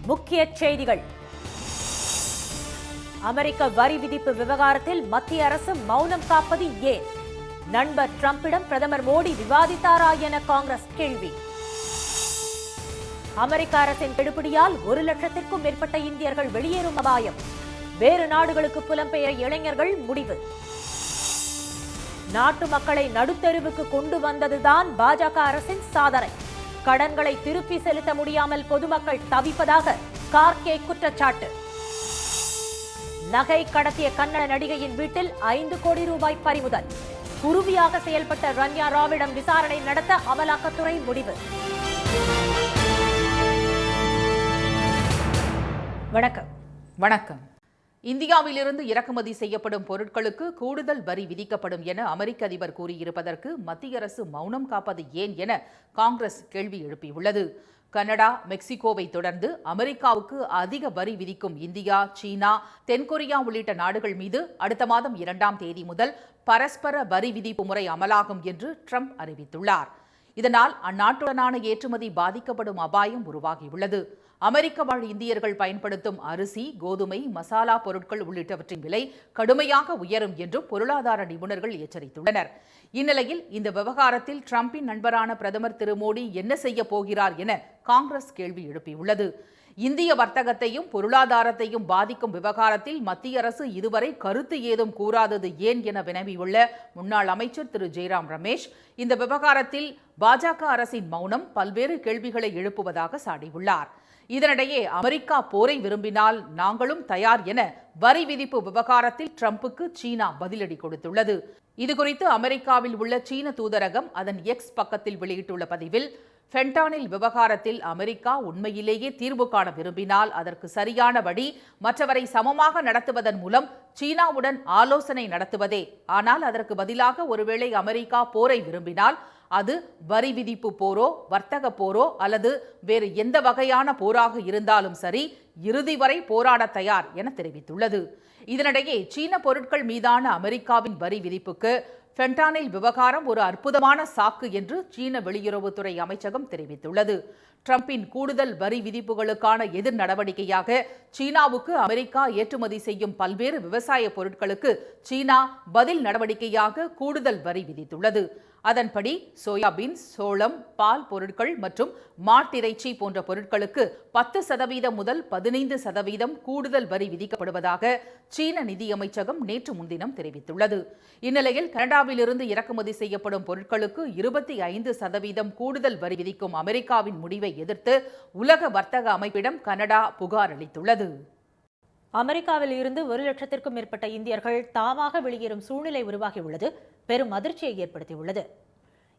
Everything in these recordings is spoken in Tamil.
முக்கிய செய்திகள். அமெரிக்க வரி விதிப்பு விவகாரத்தில் மத்திய அரசு மௌனம் காப்பது ஏன்? நண்பர் டிரம்பிடம் பிரதமர் மோடி விவாதித்தாரா என காங்கிரஸ் கேள்வி. அமெரிக்க அரசின் கெடுபிடியால் 1 லட்சத்திற்கும் மேற்பட்ட இந்தியர்கள் வெளியேறும் அபாயம். வேறு நாடுகளுக்கு புலம்பெயர இளைஞர்கள் முடிவு. நாட்டு மக்களை நடுத்தெருவுக்கு கொண்டு வந்ததுதான் பாஜக அரசின் சாதனை. கடன்களை திருப்பி செலுத்த முடியாமல் பொதுமக்கள் தவிப்பதாக கார்கே குற்றச்சாட்டு. நகை கடத்திய கன்னட நடிகையின் வீட்டில் 5 கோடி ரூபாய் பறிமுதல். குருவியாக செயல்பட்ட ரன்யா ராவிடம் விசாரணை நடத்த அமலாக்கத்துறை முடிவு. வணக்கம். வணக்கம். இந்தியாவிலிருந்து இறக்குமதி செய்யப்படும் பொருட்களுக்கு கூடுதல் வரி விதிக்கப்படும் என அமெரிக்க அதிபர் கூறியிருப்பதற்கு மத்திய அரசு மௌனம் காப்பது ஏன் என காங்கிரஸ் கேள்வி எழுப்பியுள்ளது. கனடா, மெக்சிகோவை தொடர்ந்து அமெரிக்காவுக்கு அதிக வரி விதிக்கும் இந்தியா, சீனா, தென்கொரியா உள்ளிட்ட நாடுகள் மீது அடுத்த மாதம் 2ஆம் தேதி முதல் பரஸ்பர வரி விதிப்பு முறை அமலாகும் என்று ட்ரம்ப் அறிவித்துள்ளார். இதனால் அந்நாட்டுடனான ஏற்றுமதி பாதிக்கப்படும் அபாயம் உருவாகியுள்ளது. அமெரிக்க வாழ் இந்தியர்கள் பயன்படுத்தும் அரிசி, கோதுமை, மசாலா பொருட்கள் உள்ளிட்டவற்றின் விலை கடுமையாக உயரும் என்றும் பொருளாதார நிபுணர்கள் எச்சரித்துள்ளனர். இந்நிலையில் இந்த விவகாரத்தில் டிரம்பின் நண்பரான பிரதமர் திரு மோடி என்ன செய்ய போகிறார் என காங்கிரஸ் கேள்வி எழுப்பியுள்ளது. இந்திய வர்த்தகத்தையும் பொருளாதாரத்தையும் பாதிக்கும் விவகாரத்தில் மத்திய அரசு இதுவரை கருத்து ஏதும் கூறாதது ஏன் என வினவியுள்ள முன்னாள் அமைச்சர் திரு ஜெய்ராம் ரமேஷ், இந்த விவகாரத்தில் பாஜக அரசின் மௌனம் பல்வேறு கேள்விகளை எழுப்புவதாக சாடியுள்ளார். இதனிடையே அமெரிக்கா போரை விரும்பினால் நாங்களும் தயார் என வரி விதிப்பு விவகாரத்தில் ட்ரம்புக்கு சீனா பதிலடி கொடுத்துள்ளது. இதுகுறித்து அமெரிக்காவில் உள்ள சீன தூதரகம் அதன் எக்ஸ் பக்கத்தில் வெளியிட்டுள்ள பதிவில், ஃபென்டானில் விவகாரத்தில் அமெரிக்கா உண்மையிலேயே தீர்வு காண விரும்பினால் அதற்கு சரியான வழி மற்றவரை சமமாக நடத்துவதன் மூலம் சீனாவுடன் ஆலோசனை நடத்துவதே. ஆனால் அதற்கு பதிலாக ஒருவேளை அமெரிக்கா போரை விரும்பினால் அது வரி விதிப்பு போரோ, வர்த்தக போரோ அல்லது வேறு எந்த வகையான போராக இருந்தாலும் சரி, இறுதி வரை போராட தயார் என தெரிவித்துள்ளது. இதனிடையே சீன பொருட்கள் மீதான அமெரிக்காவின் வரி விதிப்புக்கு ஃபென்டானில் விவகாரம் ஒரு அற்புதமான சாக்கு என்று சீன வெளியுறவுத்துறை அமைச்சகம் தெரிவித்துள்ளது. ட்ரம்பின் கூடுதல் வரி விதிப்புகளுக்கான எதிர் நடவடிக்கையாக சீனாவுக்கு அமெரிக்கா ஏற்றுமதி செய்யும் பல்வேறு விவசாய பொருட்களுக்கு சீனா பதில் நடவடிக்கையாக கூடுதல் வரி விதித்துள்ளது. அதன்படி சோயாபீன்ஸ், சோளம், பால் பொருட்கள் மற்றும் மாட்டிறைச்சி போன்ற பொருட்களுக்கு 10% முதல் 15% கூடுதல் வரி விதிக்கப்படுவதாக சீன நிதியமைச்சகம் நேற்று முன்தினம் தெரிவித்துள்ளது. இந்நிலையில் கனடாவிலிருந்து இறக்குமதி செய்யப்படும் பொருட்களுக்கு 25% கூடுதல் வரி விதிக்கும் அமெரிக்காவின் முடிவை எதிர்த்து உலக வர்த்தக அமைப்பிடம் கனடா புகார் அளித்துள்ளது. அமெரிக்காவில் இருந்து 1 லட்சத்திற்கும் மேற்பட்ட இந்தியர்கள் தாமாக வெளியேறும் சூழ்நிலை உருவாகியுள்ளது பெரும் அதிர்ச்சியை ஏற்படுத்தியுள்ளது.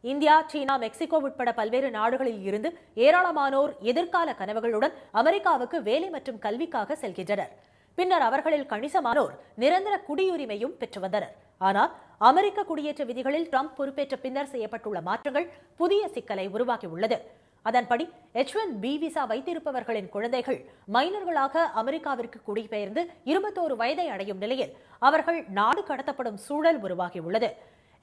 இந்தியா, சீனா, மெக்சிகோ உட்பட பல்வேறு நாடுகளில் இருந்து ஏராளமானோர் எதிர்கால கனவுகளுடன் அமெரிக்காவுக்கு வேலை மற்றும் கல்விக்காக செல்கின்றனர். பின்னர் அவர்களில் கணிசமானோர் நிரந்தர குடியுரிமையும் பெற்று வந்தனர். ஆனால் அமெரிக்க குடியேற்ற விதிகளில் ட்ரம்ப் பொறுப்பேற்ற பின்னர் செய்யப்பட்டுள்ள மாற்றங்கள் புதிய சிக்கலை உருவாக்கியுள்ளது. அதன்படி H1B விசா வைத்திருப்பவர்களின் குழந்தைகள் மைனர்களாக அமெரிக்காவிற்கு குடிபெயர்ந்து 21 வயதை அடையும் நிலையில் அவர்கள் நாடு கடத்தப்படும் சூழல் உருவாகியுள்ளது.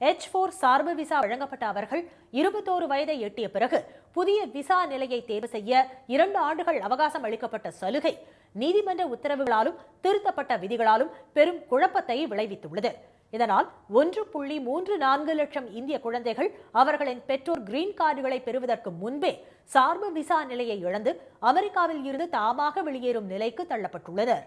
H4 சார்பு விசா வழங்கப்பட்ட அவர்கள் 21 வயதை எட்டிய பிறகு புதிய விசா நிலையை தேர்வு செய்ய 2 ஆண்டுகள் அவகாசம் அளிக்கப்பட்ட சலுகை நீதிமன்ற உத்தரவுகளாலும் திருத்தப்பட்ட விதிகளாலும் பெரும் குழப்பத்தை விளைவித்துள்ளது. இதனால் 1.34 லட்சம் இந்திய குழந்தைகள் அவர்களின் பெற்றோர் கிரீன் கார்டுகளை பெறுவதற்கு முன்பே சார்பு விசா நிலையை இழந்து அமெரிக்காவில் இருந்து தாமாக வெளியேறும் நிலைக்கு தள்ளப்பட்டுள்ளனர்.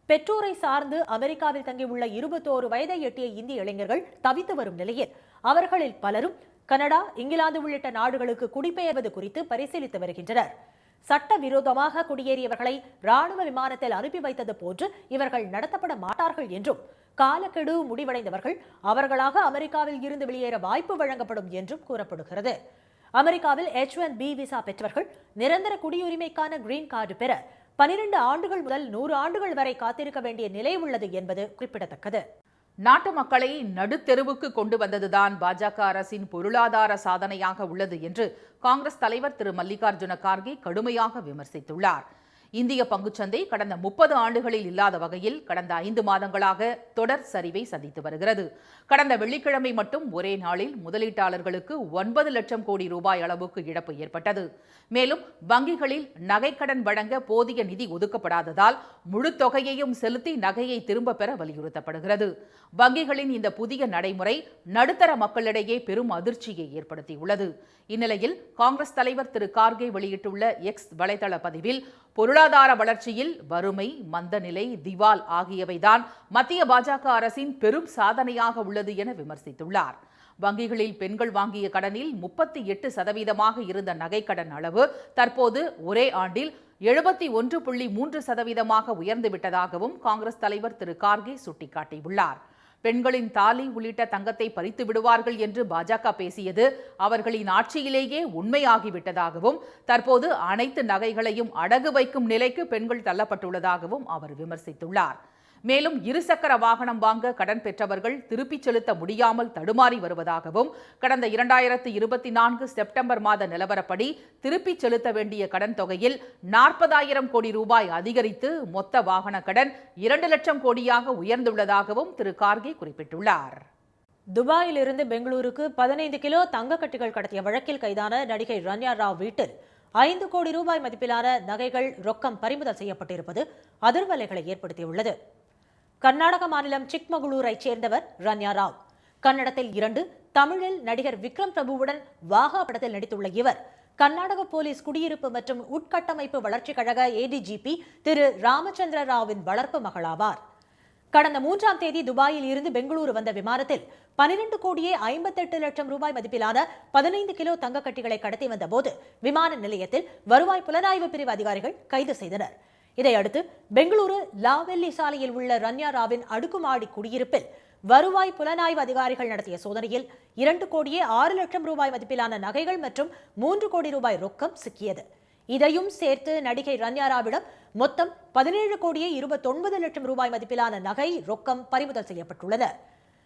பெற்றோரை சார்ந்து அமெரிக்காவில் தங்கியுள்ள 21 வயதை எட்டிய இந்திய இளைஞர்கள் தவித்து வரும் நிலையில் அவர்களில் பலரும் கனடா, இங்கிலாந்து உள்ளிட்ட நாடுகளுக்கு குடிபெயர்வது குறித்து பரிசீலித்து வருகின்றனர். சட்டவிரோதமாக குடியேறியவர்களை ராணுவ விமானத்தில் அனுப்பி வைத்தது போன்று இவர்கள் நடத்தப்பட மாட்டார்கள் என்றும், காலக்கெடு முடிவடைந்தவர்கள் அவர்களாக அமெரிக்காவில் இருந்து வெளியேற வாய்ப்பு வழங்கப்படும் என்றும் கூறப்படுகிறது. அமெரிக்காவில் H1B விசா பெற்றவர்கள் நிரந்தர குடியுரிமைக்கான கிரீன் கார்டு பெற 12 ஆண்டுகள் முதல் 100 ஆண்டுகள் வரை காத்திருக்க வேண்டிய நிலை உள்ளது என்பது குறிப்பிடத்தக்கது. நாட்டு மக்களை நடுத்தெருவுக்கு கொண்டு வந்ததுதான் பாஜக அரசின் பொருளாதார சாதனையாக உள்ளது என்று காங்கிரஸ் தலைவர் திரு மல்லிகார்ஜுன கார்கே கடுமையாக விமர்சித்துள்ளார். இந்திய பங்குச்சந்தை கடந்த 30 ஆண்டுகளில் இல்லாத வகையில் கடந்த 5 மாதங்களாக தொடர் சரிவை சந்தித்து வருகிறது. கடந்த வெள்ளிக்கிழமை மட்டும் ஒரே நாளில் முதலீட்டாளர்களுக்கு 9 லட்சம் கோடி ரூபாய் அளவுக்கு இழப்பு ஏற்பட்டது. மேலும் வங்கிகளில் நகைக்கடன் வழங்க போதிய நிதி ஒதுக்கப்படாததால் முழு தொகையையும் செலுத்தி நகையை திரும்ப பெற வலியுறுத்தப்படுகிறது. வங்கிகளின் இந்த புதிய நடைமுறை நடுத்தர மக்களிடையே பெரும் அதிர்ச்சியை ஏற்படுத்தியுள்ளது. இந்நிலையில் காங்கிரஸ் தலைவர் திரு கார்கே வெளியிட்டுள்ள எக்ஸ் வலைதள பதிவில் பொருளாதார வளர்ச்சியில் வறுமை, மந்தநிலை, திவால் ஆகியவைதான் மத்திய பாஜக அரசின் பெரும் சாதனையாக உள்ளது என விமர்சித்துள்ளார். வங்கிகளில் பெண்கள் வாங்கிய கடனில் 38% இருந்த நகைக்கடன் அளவு தற்போது ஒரே ஆண்டில் 71.3% உயர்ந்துவிட்டதாகவும் காங்கிரஸ் தலைவர் திரு கார்கே சுட்டிக்காட்டியுள்ளார். பெண்களின் தாலி உள்ளிட்ட தங்கத்தை பறித்து விடுவார்கள் என்று பாஜக பேசியது அவர்களின் ஆட்சியிலேயே உண்மையாகிவிட்டதாகவும் தற்போது அனைத்து நகைகளையும் அடகு வைக்கும் நிலைக்கு பெண்கள் தள்ளப்பட்டுள்ளதாகவும் அவர் விமர்சித்துள்ளார். மேலும் இருசக்கர வாகனம் வாங்க கடன் பெற்றவர்கள் திருப்பிச் செலுத்த முடியாமல் தடுமாறி வருவதாகவும் கடந்த 2024 செப்டம்பர் மாத நிலவரப்படி திருப்பிச் செலுத்த வேண்டிய கடன் தொகையில் 40,000 கோடி ரூபாய் அதிகரித்து மொத்த வாகன கடன் 2 லட்சம் கோடியாக உயர்ந்துள்ளதாகவும் திரு கார்கே குறிப்பிட்டுள்ளார். துபாயிலிருந்து பெங்களூருக்கு 15 கிலோ தங்கக்கட்டிகள் கடத்திய வழக்கில் கைதான நடிகை ரன்யா ராவ் வீட்டில் 5 கோடி ரூபாய் மதிப்பிலான நகைகள், ரொக்கம் பறிமுதல் செய்யப்பட்டிருப்பது அதிர்வலைகளை ஏற்படுத்தியுள்ளது. கர்நாடக மாநிலம் சிக்மகளூரைச் சேர்ந்தவர் ரன்யா ராவ். கன்னடத்தில் 2, தமிழில் நடிகர் விக்ரம் பிரபுவுடன் வாகா படத்தில் நடித்துள்ள இவர் கர்நாடக போலீஸ் குடியிருப்பு மற்றும் உட்கட்டமைப்பு வளர்ச்சிக் கழக ADGP திரு ராமச்சந்திர ராவின் வளர்ப்பு மகளாவார். கடந்த 3ஆம் தேதி துபாயில் இருந்து பெங்களூரு வந்த விமானத்தில் 12 கோடியே 58 லட்சம் ரூபாய் மதிப்பிலான 15 கிலோ தங்கக்கட்டிகளை கடத்தி வந்த போது விமான நிலையத்தில் வருவாய் புலனாய்வு பிரிவு அதிகாரிகள் கைது செய்தனர். இதையடுத்து பெங்களூரு லாவெல்லி சாலையில் உள்ள ரன்யா ராவின் அடுக்குமாடி குடியிருப்பில் வருவாய் புலனாய்வு அதிகாரிகள் நடத்திய சோதனையில் 2 கோடியே 6 லட்சம் ரூபாய் மதிப்பிலான நகைகள் மற்றும் 3 கோடி ரூபாய் ரொக்கம் சிக்கியது. இதையும் சேர்த்து நடிகை ரன்யா ராவிடம் மொத்தம் 17 கோடியே 29 லட்சம் ரூபாய் மதிப்பிலான நகை, ரொக்கம் பறிமுதல் செய்யப்பட்டுள்ளன.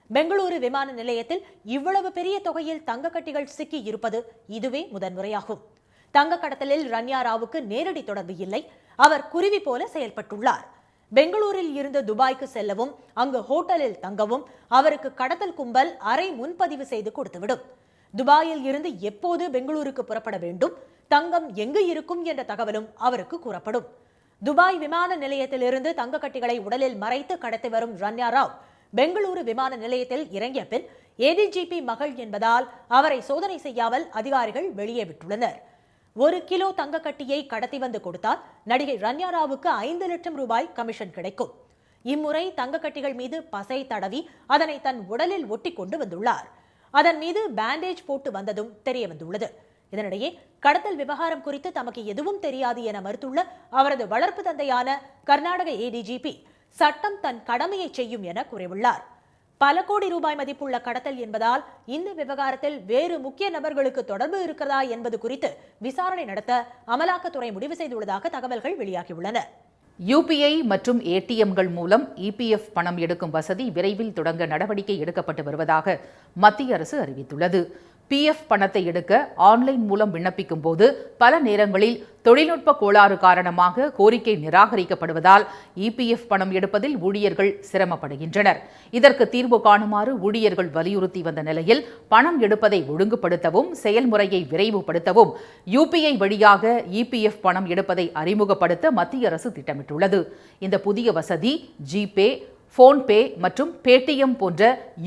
பெங்களூரு விமான நிலையத்தில் இவ்வளவு பெரிய தொகையில் தங்கக்கட்டிகள் சிக்கி இருப்பது இதுவே முதன்முறையாகும். தங்க கடத்தலில் ரன்யா ராவுக்கு நேரடி தொடர்பு இல்லை. அவர் குருவி போல செயல்பட்டுள்ளார். பெங்களூரில் இருந்து துபாய்க்கு செல்லவும் அங்கு ஹோட்டலில் தங்கவும் அவருக்கு கடத்தல் கும்பல் அரை முன்பதிவு செய்து கொடுத்துவிடும். துபாயில் இருந்து எப்போது பெங்களூருக்கு புறப்பட வேண்டும், தங்கம் எங்கு இருக்கும் என்ற தகவலும் அவருக்கு கூறப்படும். துபாய் விமான நிலையத்திலிருந்து தங்கக்கட்டிகளை உடலில் மறைத்து கடத்தி வரும் ரன்யா ராவ் பெங்களூரு விமான நிலையத்தில் இறங்கிய பின் ADGP மகள் என்பதால் அவரை சோதனை செய்யாமல் அதிகாரிகள் வெளியே விட்டுள்ளனர். 1 கிலோ தங்கக்கட்டியை கடத்தி வந்து கொடுத்தால் நடிகை ரன்யா ராவுக்கு 5 லட்சம் ரூபாய் கமிஷன் கிடைக்கும். இம்முறை தங்கக்கட்டிகள் மீது பசை தடவி அதனை தன் உடலில் ஒட்டி கொண்டு வந்துள்ளார். அதன் மீது பேண்டேஜ் போட்டு வந்ததும் தெரிய வந்துள்ளது. இதனிடையே கடத்தல் விவகாரம் குறித்து தமக்கு எதுவும் தெரியாது என மறுத்துள்ள அவரது வளர்ப்பு தந்தையான கர்நாடக ADGP சட்டம் தன் கடமையை செய்யும் என கூறியுள்ளார். பல கோடி ரூபாய் மதிப்புள்ள கடத்தல் என்பதால் இந்த விவகாரத்தில் வேறு முக்கிய நபர்களுக்கு தொடர்பு இருக்கிறதா என்பது குறித்து விசாரணை நடத்த அமலாக்கத்துறை முடிவு செய்துள்ளதாக தகவல்கள் வெளியாகியுள்ளன. UPI மற்றும் ATMகள் மூலம் EPF பணம் எடுக்கும் வசதி விரைவில் தொடங்க நடவடிக்கை எடுக்கப்பட்டு வருவதாக மத்திய அரசு அறிவித்துள்ளது. PF பணத்தை எடுக்க ஆன்லைன் மூலம் விண்ணப்பிக்கும் போது பல நேரங்களில் தொழில்நுட்ப கோளாறு காரணமாக கோரிக்கை நிராகரிக்கப்படுவதால் EPF பணம் எடுப்பதில் ஊழியர்கள் சிரமப்படுகின்றனர். இதற்கு தீர்வு காணுமாறு ஊழியர்கள் வலியுறுத்தி வந்த நிலையில் பணம் எடுப்பதை ஒழுங்குபடுத்தவும் செயல்முறையை விரைவுபடுத்தவும் UPI வழியாக EPF பணம் எடுப்பதை அறிமுகப்படுத்த மத்திய அரசு திட்டமிட்டுள்ளது. இந்த புதிய வசதி ஜிபே, போன்பே மற்றும் பேடிஎம் போன்ற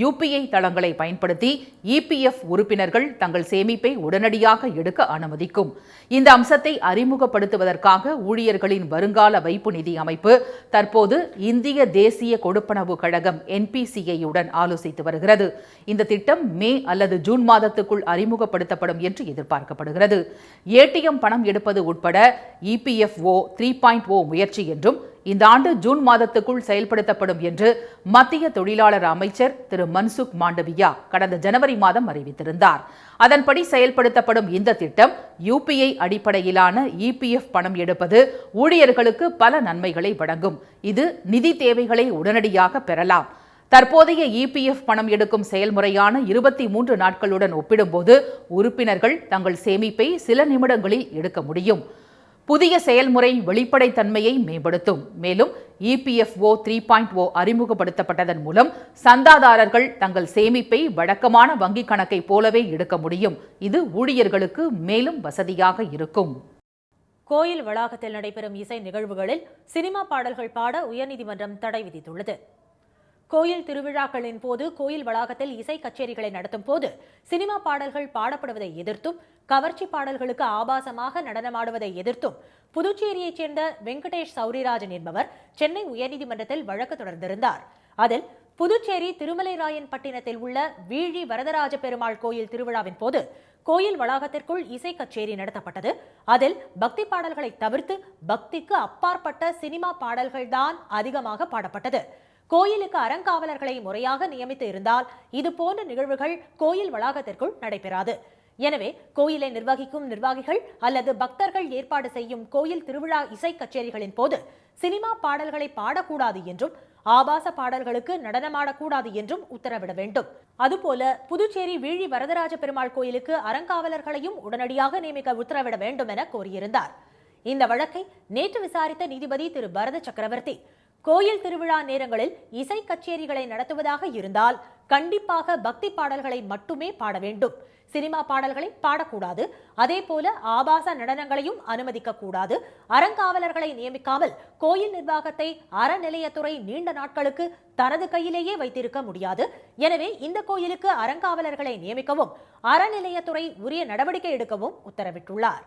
UPI தளங்களை பயன்படுத்தி EPF உறுப்பினர்கள் தங்கள் சேமிப்பை உடனடியாக எடுக்க அனுமதிக்கும். இந்த அம்சத்தை அறிமுகப்படுத்துவதற்காக ஊழியர்களின் வருங்கால வைப்பு நிதி அமைப்பு தற்போது இந்திய தேசிய கொடுப்பனவு கழகம் NPCI-உடன் ஆலோசித்து வருகிறது. இந்த திட்டம் மே அல்லது ஜூன் மாதத்துக்குள் அறிமுகப்படுத்தப்படும் என்று எதிர்பார்க்கப்படுகிறது. ATM பணம் எடுப்பது உட்பட EPFO 3.0 முயற்சி என்றும் இந்த ஆண்டு ஜூன் மாதத்துக்குள் செயல்படுத்தப்படும் என்று மத்திய தொழிலாளர் அமைச்சர் திரு மன்சுக் மாண்டவியா கடந்த ஜனவரி மாதம் அறிவித்திருந்தார். அதன்படி செயல்படுத்தப்படும் இந்த திட்டம் UPI அடிப்படையிலான EPF பணம் எடுப்பது ஊழியர்களுக்கு பல நன்மைகளை வழங்கும். இது நிதி தேவைகளை உடனடியாக பெறலாம். தற்போதைய EPF பணம் எடுக்கும் செயல்முறையான 23 நாட்களுடன் ஒப்பிடும்போது உறுப்பினர்கள் தங்கள் சேமிப்பை சில நிமிடங்களில் எடுக்க முடியும். புதிய செயல்முறை வெளிப்படைத்தன்மையை மேம்படுத்தும். மேலும் EPFO 3.0 அறிமுகப்படுத்தப்பட்டதன் மூலம் சந்தாதாரர்கள் தங்கள் சேமிப்பை வழக்கமான வங்கிக் கணக்கை போலவே எடுக்க முடியும். இது ஊழியர்களுக்கு மேலும் வசதியாக இருக்கும். கோயில் வளாகத்தில் நடைபெறும் இசை நிகழ்வுகளில் சினிமா பாடல்கள் பாட உயர்நீதிமன்றம் தடை விதித்துள்ளது. கோயில் திருவிழாக்களின் போது கோயில் வளாகத்தில் இசை கச்சேரிகளை நடத்தும் போது சினிமா பாடல்கள் பாடப்படுவதை எதிர்த்தும் கவர்ச்சி பாடல்களுக்கு ஆபாசமாக நடனமாடுவதை எதிர்த்தும் புதுச்சேரியைச் சேர்ந்த வெங்கடேஷ் சௌரிராஜன் என்பவர் சென்னை உயர்நீதிமன்றத்தில் வழக்கு தொடர்ந்திருந்தார். அதில் புதுச்சேரி திருமலைராயன்பட்டினத்தில் உள்ள வீழி வரதராஜ பெருமாள் கோயில் திருவிழாவின் போது கோயில் வளாகத்திற்குள் இசை கச்சேரி நடத்தப்பட்டது. அதில் பக்தி பாடல்களை தவிர்த்து பக்திக்கு அப்பாற்பட்ட சினிமா பாடல்கள்தான் அதிகமாக பாடப்பட்டது. கோயிலுக்கு அறங்காவலர்களை முறையாக நியமித்து இருந்தால் இதுபோன்ற நிகழ்வுகள் கோயில் வளாகத்திற்குள் நடைபெறாது. எனவே கோயிலை நிர்வகிக்கும் நிர்வாகிகள் அல்லது பக்தர்கள் ஏற்பாடு செய்யும் கோயில் திருவிழா இசை கச்சேரிகளின் போது சினிமா பாடல்களை பாடக்கூடாது என்றும் ஆபாச பாடல்களுக்கு நடனமாடக்கூடாது என்றும் உத்தரவிட வேண்டும். அதுபோல புதுச்சேரி வீழி வரதராஜ பெருமாள் கோயிலுக்கு அறங்காவலர்களையும் உடனடியாக நியமிக்க உத்தரவிட வேண்டும் என கோரியிருந்தார். இந்த வழக்கை நேற்று விசாரித்த நீதிபதி திரு பரத சக்கரவர்த்தி, கோயில் திருவிழா நேரங்களில் இசை கச்சேரிகளை நடத்துவதாக இருந்தால் கண்டிப்பாக பக்தி பாடல்களை மட்டுமே பாட வேண்டும். சினிமா பாடல்களை பாடக்கூடாது. அதே போல ஆபாச நடனங்களையும் அனுமதிக்க கூடாது. அறங்காவலர்களை நியமிக்காமல் கோயில் நிர்வாகத்தை அறநிலையத்துறை நீண்ட நாட்களுக்கு தனது கையிலேயே வைத்திருக்க முடியாது. எனவே இந்த கோயிலுக்கு அறங்காவலர்களை நியமிக்கவும் அறநிலையத்துறை உரிய நடவடிக்கை எடுக்கவும் உத்தரவிட்டுள்ளார்.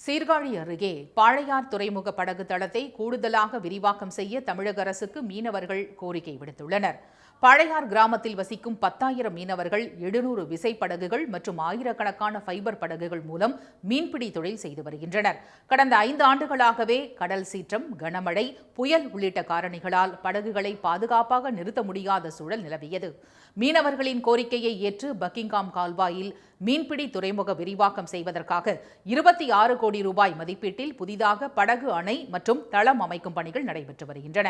சீர்காழி அருகே பாழையார் துறைமுக படகு தளத்தை கூடுதலாக விரிவாக்கம் செய்ய தமிழக அரசுக்கு மீனவர்கள் கோரிக்கை விடுத்துள்ளனர். பாழையார் கிராமத்தில் வசிக்கும் 10,000 மீனவர்கள் 700 விசைப்படகுகள் மற்றும் ஆயிரக்கணக்கான ஃபைபர் படகுகள் மூலம் மீன்பிடி தொழில் செய்து வருகின்றனர். கடந்த 5 ஆண்டுகளாகவே கடல் சீற்றம், கனமழை, புயல் உள்ளிட்ட காரணிகளால் படகுகளை பாதுகாப்பாக நிறுத்த முடியாத சூழல் நிலவியது. மீனவர்களின் கோரிக்கையை ஏற்று பக்கிங்காம் கால்வாயில் மீன்பிடி துறைமுக விரிவாக்கம் செய்வதற்காக 26 கோடி ரூபாய் மதிப்பீட்டில் புதிதாக படகு அணை மற்றும் தளம் அமைக்கும் பணிகள் நடைபெற்று வருகின்றன.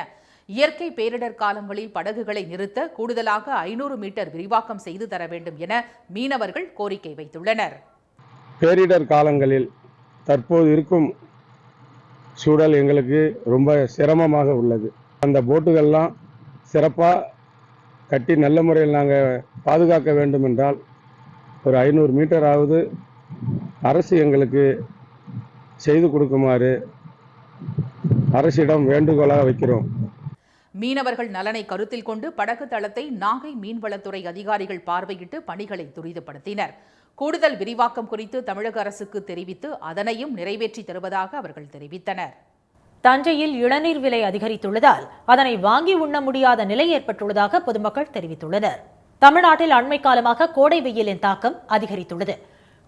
இயற்கை பேரிடர் காலங்களில் படகுகளை நிறுத்த கூடுதலாக 500 மீட்டர் விரிவாக்கம் செய்து தர வேண்டும் என மீனவர்கள் கோரிக்கை வைத்துள்ளனர். பேரிடர் காலங்களில் தற்போது இருக்கும் சூழல் எங்களுக்கு ரொம்ப சிரமமாக உள்ளது. அந்த போட்டுகள்லாம் சிறப்பாக கட்டி நல்ல முறையில் நாங்கள் பாதுகாக்க வேண்டும் என்றால் ஒரு 500 மீட்டராவது அரசு எங்களுக்கு செய்து கொடுக்குமாறு அரசிடம் வேண்டுகோளாக வைக்கிறோம். மீனவர்கள் நலனை கருத்தில் கொண்டு படகு தளத்தை நாகை மீன்வளத்துறை அதிகாரிகள் பார்வையிட்டு பணிகளை துரிதப்படுத்தினர். கூடுதல் விரிவாக்கம் குறித்து தமிழக அரசுக்கு தெரிவித்து அதனையும் நிறைவேற்றி தருவதாக அவர்கள் தெரிவித்தனர். தஞ்சையில் இளநீர் விலை அதிகரித்துள்ளதால் அதனை வாங்கி உண்ண முடியாத நிலை ஏற்பட்டுள்ளதாக பொதுமக்கள் தெரிவித்துள்ளனர். தமிழ்நாட்டில் அண்மை காலமாக கோடை வெயிலின் தாக்கம் அதிகரித்துள்ளது.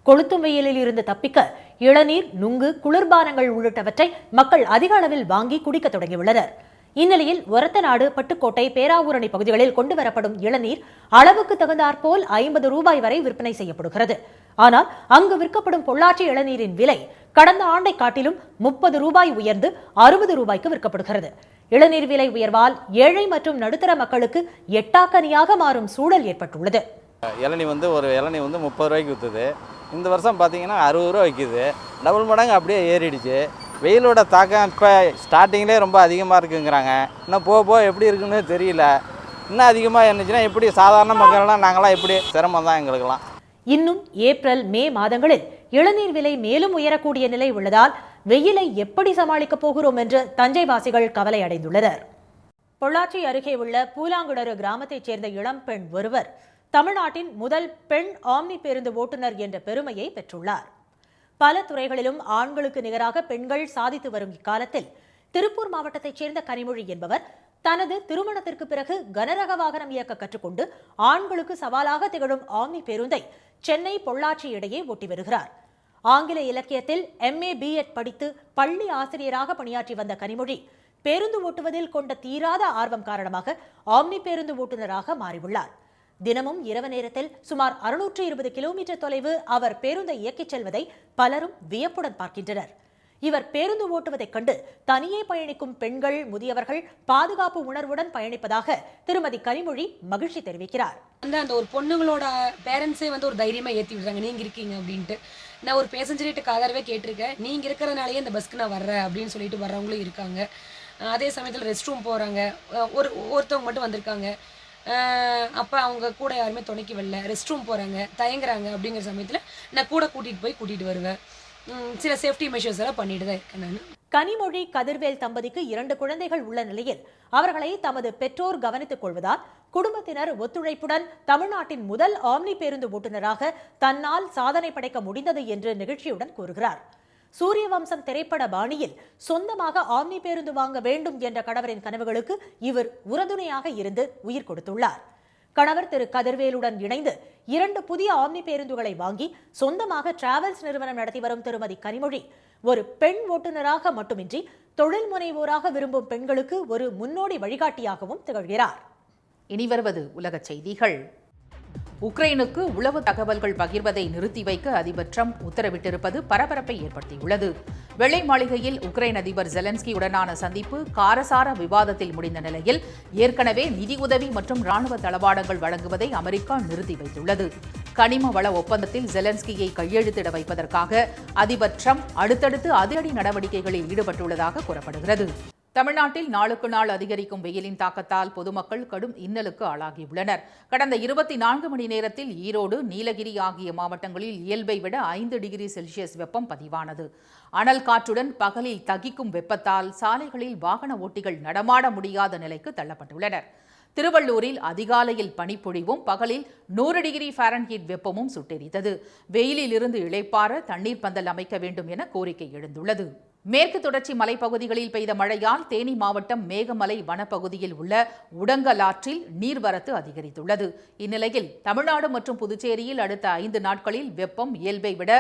கொளுத்தும் வெயிலில் இருந்து தப்பிக்க இளநீர், நுங்கு, குளிர்பானங்கள் உள்ளிட்டவற்றை மக்கள் அதிக அளவில் வாங்கி குடிக்க தொடங்கியுள்ளனர். இந்நிலையில் ஒரத்தநாடு, பட்டுக்கோட்டை, பேராவூரணி பகுதிகளில் கொண்டு வரப்படும் இளநீர் அளவுக்கு தகுந்தாற்போல் 50 ரூபாய் வரை விற்பனை செய்யப்படுகிறது. ஆனால் அங்கு விற்கப்படும் பொள்ளாச்சி இளநீரின் விலை கடந்த ஆண்டை காட்டிலும் 30 ரூபாய் உயர்ந்து 60 ரூபாய்க்கு விற்கப்படுகிறது. இளநீர் விலை உயர்வால் ஏழை மற்றும் நடுத்தர மக்களுக்கு எட்டாக்கனியாக மாறும் சூழல் ஏற்பட்டுள்ளது. இளநீ ஒரு இளநீ 30 ரூபாய்க்கு விற்றுது. இந்த வருஷம் பார்த்தீங்கன்னா 60 ரூபா விற்கிது. டபுள் மடங்கு அப்படியே ஏறிடுச்சு. வெயிலோட தாக்கம் இப்போ ஸ்டார்டிங்லேயே ரொம்ப அதிகமாக இருக்குங்கிறாங்க. இன்னும் போக போக எப்படி இருக்குன்னு தெரியல. இன்னும் அதிகமாக இருந்துச்சுன்னா எப்படி சாதாரண மக்கள்லாம் நாங்களாம் எப்படி சிரமம் தான் எங்களுக்கெல்லாம். இன்னும் ஏப்ரல், மே மாதங்களில் இளநீர் விலை மேலும் உயரக்கூடிய நிலை உள்ளதால் வெயிலை எப்படி சமாளிக்கப் போகிறோம் என்று தஞ்சை வாசிகள் கவலை அடைந்துள்ளனர். பொள்ளாச்சி அருகே உள்ள பூலாங்குடரு கிராமத்தைச் சேர்ந்த இளம் பெண் ஒருவர் தமிழ்நாட்டின் முதல் பெண் ஆம்னி பேருந்து ஓட்டுநர் என்ற பெருமையை பெற்றுள்ளார். பல துறைகளிலும் ஆண்களுக்கு நிகராக பெண்கள் சாதித்து வரும் இக்காலத்தில் திருப்பூர் மாவட்டத்தைச் சேர்ந்த கனிமொழி என்பவர் தனது திருமணத்திற்கு பிறகு கனரக வாகனம் இயக்க கற்றுக்கொண்டு ஆண்களுக்கு சவாலாக திகழும் ஆம்னி பேருந்தை சென்னை, பொள்ளாச்சி இடையே ஓட்டி வருகிறார். ஆங்கில இலக்கியத்தில் MA, B.Ed படித்து பள்ளி ஆசிரியராக பணியாற்றி வந்த கனிமொழி பேருந்து ஓட்டுவதில் கொண்ட தீராத ஆர்வம் காரணமாக ஆம்னி பேருந்து ஓட்டுநராக மாறியுள்ளார். தினமும் இரவு நேரத்தில் சுமார் 620 கிலோமீட்டர் தொலைவு அவர் பேருந்தை இயக்கிச் செல்வதை பலரும் வியப்புடன் பார்க்கின்றனர். இவர் பேருந்து ஓட்டுவதைக் கண்டு தனியே பயணிக்கும் பெண்கள், முதியவர்கள் பாதுகாப்பு உணர்வுடன் பயணிப்பதாக திருமதி கனிமொழி மகிழ்ச்சி தெரிவிக்கிறார். அந்த ஒரு பொண்ணுங்களோட பேரண்ட்ஸே ஒரு தைரியமா ஏற்றி விடுறாங்க, நீங்க இருக்கீங்க அப்படின்ட்டு. நான் ஒரு பேசஞ்சர்கிட்ட ஆதரவே கேட்டிருக்கேன், நீங்க இருக்கிறதுனாலயே இந்த பஸ்க்கு நான் வர்றேன் அப்படின்னு சொல்லிட்டு வர்றவங்களும் இருக்காங்க. அதே சமயத்தில் ரெஸ்ட் ரூம் போறாங்க, ஒருத்தவங்க மட்டும் வந்திருக்காங்க, அப்போ அவங்க கூட யாருமே துணைக்கு வரல, ரெஸ்ட் ரூம் போகிறாங்க, தயங்குறாங்க. அப்படிங்கிற சமயத்தில் நான் கூட கூட்டிகிட்டு வருவேன். சில சேஃப்டி மெஷர்ஸ் எல்லாம் பண்ணிட்டு தான் இருக்கேன் நான். கனிமொழி, கதிர்வேல் தம்பதிக்கு 2 குழந்தைகள் உள்ள நிலையில் அவர்களை தமது பெற்றோர் கவனித்துக் கொள்வதால் குடும்பத்தினர் ஒத்துழைப்புடன் தமிழ்நாட்டின் முதல் ஆம்னி பேருந்து ஓட்டுநராக தன்னால் சாதனை படைக்க முடிந்தது என்று நிகழ்ச்சியுடன் கூறுகிறார். சூரியவம்சம் திரைப்பட பாணியில் சொந்தமாக ஆம்னி பேருந்து வாங்க வேண்டும் என்ற கணவரின் கனவுகளுக்கு இவர் உறுதுணையாக இருந்து உயிர் கொடுத்துள்ளார். கணவர் திரு கதிர்வேலுடன் இணைந்து 2 புதிய ஆம்னி பேருந்துகளை வாங்கி சொந்தமாக டிராவல்ஸ் நிறுவனம் நடத்தி வரும் திருமதி கனிமொழி ஒரு பெண் ஓட்டுநராக மட்டுமின்றி தொழில் முனைவோராக விரும்பும் பெண்களுக்கு ஒரு முன்னோடி வழிகாட்டியாகவும் திகழ்கிறார். இனி வருவது உலகச் செய்திகள். உக்ரைனுக்கு உளவு தகவல்கள் பகிர்வதை நிறுத்தி வைக்க அதிபர் ட்ரம்ப் உத்தரவிட்டிருப்பது பரபரப்பை ஏற்படுத்தியுள்ளது. வெள்ளை மாளிகையில் உக்ரைன் அதிபர் ஜெலன்ஸ்கியுடனான சந்திப்பு காரசார விவாதத்தில் முடிந்த நிலையில் ஏற்கனவே நிதியுதவி மற்றும் ராணுவ தளவாடங்கள் வழங்குவதை அமெரிக்கா நிறுத்தி வைத்துள்ளது. கனிம வள ஒப்பந்தத்தில் ஜெலன்ஸ்கியை கையெழுத்திட வைப்பதற்காக அதிபர் ட்ரம்ப் அடுத்தடுத்து அதிரடி நடவடிக்கைகளில் ஈடுபட்டுள்ளதாக கூறப்படுகிறது. தமிழ்நாட்டில் நாளுக்கு நாள் அதிகரிக்கும் வெயிலின் தாக்கத்தால் பொதுமக்கள் கடும் இன்னலுக்கு ஆளாகியுள்ளனர். கடந்த 24 மணி நேரத்தில் ஈரோடு, நீலகிரி ஆகிய மாவட்டங்களில் இயல்பை விட 5 டிகிரி செல்சியஸ் வெப்பம் பதிவானது. அனல் காற்றுடன் பகலில் தகிக்கும் வெப்பத்தால் சாலைகளில் வாகன ஓட்டிகள் நடமாட முடியாத நிலைக்கு தள்ளப்பட்டுள்ளனர். திருவள்ளூரில் அதிகாலையில் பனிப்பொழிவும் பகலில் 100 டிகிரி ஃபாரன்ஹீட் வெப்பமும் சுட்டெரித்தது. வெயிலில் இருந்து இளைப்பாற தண்ணீர் பந்தல் அமைக்க வேண்டும் என கோரிக்கை எழுந்துள்ளது. மேற்கு தொடர்ச்சி மலைப்பகுதிகளில் பெய்த மழையால் தேனி மாவட்டம் மேகமலை வனப்பகுதியில் உள்ள உடங்கல் ஆற்றில் நீர்வரத்து அதிகரித்துள்ளது. இந்நிலையில் தமிழ்நாடு மற்றும் புதுச்சேரியில் அடுத்த 5 நாட்களில் வெப்பம் இயல்பை விட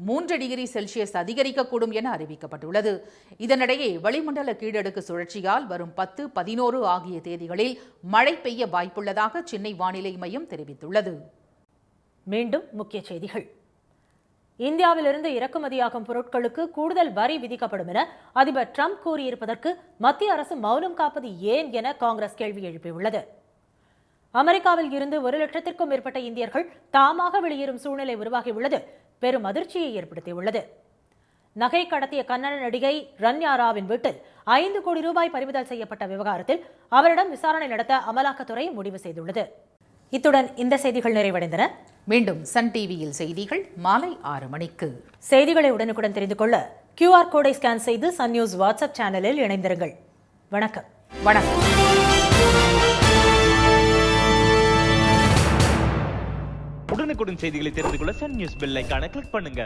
3 டிகிரி செல்சியஸ் அதிகரிக்கக்கூடும் என அறிவிக்கப்பட்டுள்ளது. இதனிடையே வளிமண்டல கீழடுக்கு சுழற்சியால் வரும் 10, 11 ஆகிய தேதிகளில் மழை பெய்ய வாய்ப்புள்ளதாக சென்னை வானிலை மையம் தெரிவித்துள்ளது. மீண்டும் முக்கிய செய்திகள். இந்தியாவிலிருந்து இறக்குமதியாகும் பொருட்களுக்கு கூடுதல் வரி விதிக்கப்படும் என அதிபர் ட்ரம்ப் கூறியிருப்பதற்கு மத்திய அரசு மௌனம் காப்பது ஏன் என காங்கிரஸ் கேள்வி எழுப்பியுள்ளது. அமெரிக்காவில் இருந்து 1 லட்சத்திற்கும் மேற்பட்ட இந்தியர்கள் தாமாக வெளியேறும் சூழ்நிலை உருவாகியுள்ளது பெரும் அதிர்ச்சியை ஏற்படுத்தியுள்ளது. நகை கடத்திய கன்னட நடிகை ரன்யா ராவின் வீட்டில் 5 கோடி ரூபாய் பறிமுதல் செய்யப்பட்ட விவகாரத்தில் அவரிடம் விசாரணை நடத்த அமலாக்கத்துறை முடிவு செய்துள்ளது. இத்துடன் இந்த செய்திகள் நிறைவடைந்தன. மீண்டும் சன் டிவியில் செய்திகள் மாலை 6 மணிக்கு. செய்திகளை உடனுக்குடன் தெரிந்து கொள்ள QR கோடை ஸ்கேன் செய்து சன் நியூஸ் வாட்ஸ்அப் சேனலில் இணைந்திருங்கள். வணக்கம். வணக்கம். உடனுக்குடன் செய்திகளை தெரிந்து கொள்ள சன் நியூஸ் பெல் ஐகானை கிளிக் பண்ணுங்க.